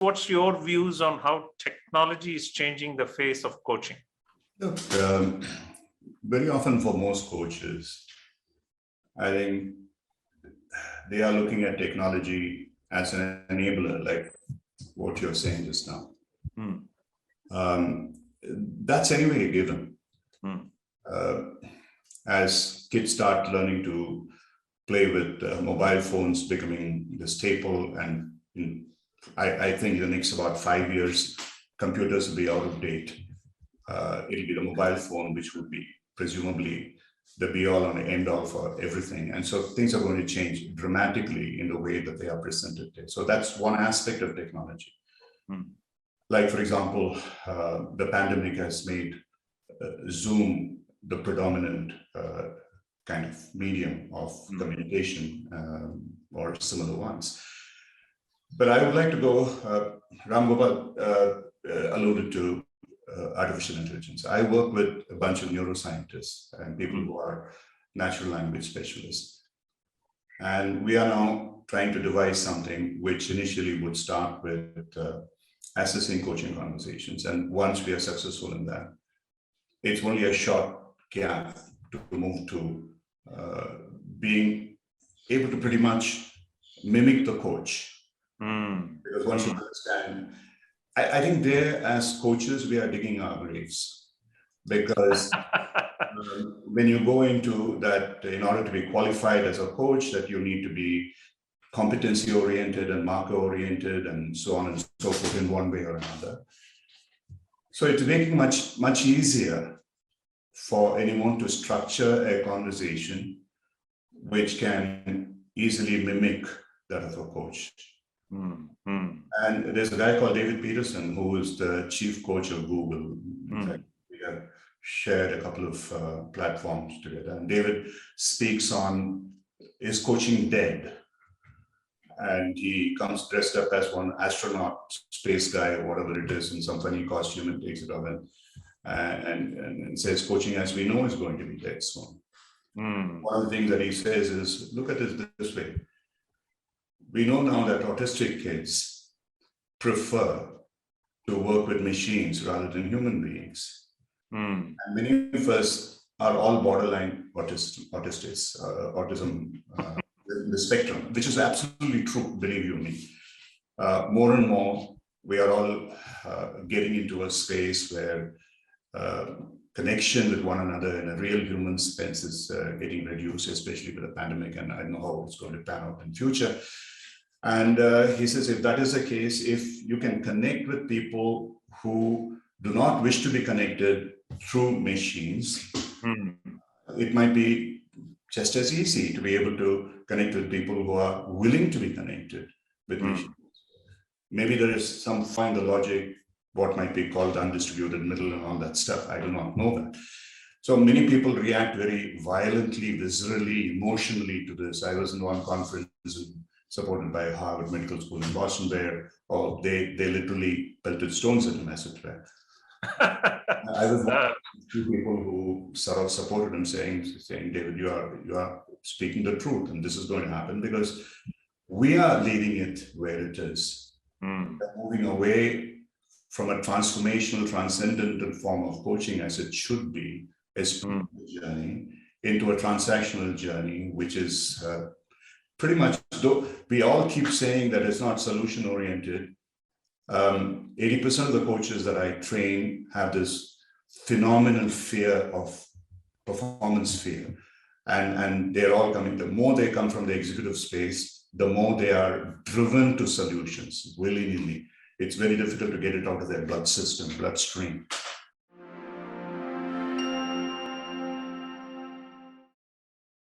what's your views on how technology is changing the face of coaching? Look, very often for most coaches, I think they are looking at technology as an enabler, like what you're saying just now. That's anyway a given. As kids start learning to play with mobile phones becoming the staple, and I think in the next about 5 years, computers will be out of date. It'll be the mobile phone, which would be presumably the be-all and end-all for everything. And so things are going to change dramatically in the way that they are presented. So that's one aspect of technology. Like, for example, the pandemic has made Zoom the predominant kind of medium of communication or similar ones. But I would like to go, Ram Gopal alluded to artificial intelligence. I work with a bunch of neuroscientists and people who are natural language specialists. And we are now trying to devise something which initially would start with assessing coaching conversations. And once we are successful in that, it's only a short gap to move to being able to pretty much mimic the coach. Because once you understand, I think there as coaches, we are digging our graves. Because when you go into that, in order to be qualified as a coach, that you need to be competency oriented and marker oriented and so on and so forth in one way or another. So it's making much easier for anyone to structure a conversation which can easily mimic that of a coach. And there's a guy called David Peterson, who is the chief coach of Google. In fact, we have shared a couple of platforms together. And David speaks on, is coaching dead? And he comes dressed up as one astronaut, space guy, or whatever it is, in some funny costume, and takes it off and says, coaching as we know is going to be dead soon. One of the things that he says is, look at it this way. We know now that autistic kids prefer to work with machines rather than human beings. And many of us are all borderline autists, autism, the spectrum, which is absolutely true, believe you me. More and more, we are all getting into a space where connection with one another in a real human sense is getting reduced, especially with the pandemic, and I know how it's going to pan out in future. And he says, if that is the case, if you can connect with people who do not wish to be connected through machines, it might be just as easy to be able to connect with people who are willing to be connected with machines. Maybe there is some find the logic, what might be called undistributed middle and all that stuff. I do not know that. So many people react very violently, viscerally, emotionally to this. I was in one conference supported by Harvard Medical School in Boston where they literally pelted stones at him, as it were. I was one of the few people who sort of supported him, saying, David, you are speaking the truth, and this is going to happen because we are leaving it where it is. We're moving away from a transformational, transcendental form of coaching as it should be, a spiritual journey, into a transactional journey, which is pretty much, though we all keep saying that it's not solution oriented, 80% of the coaches that I train have this phenomenal fear of performance fear. And they're all coming, the more they come from the executive space, the more they are driven to solutions willy-nilly. It's very difficult to get it out of their bloodstream.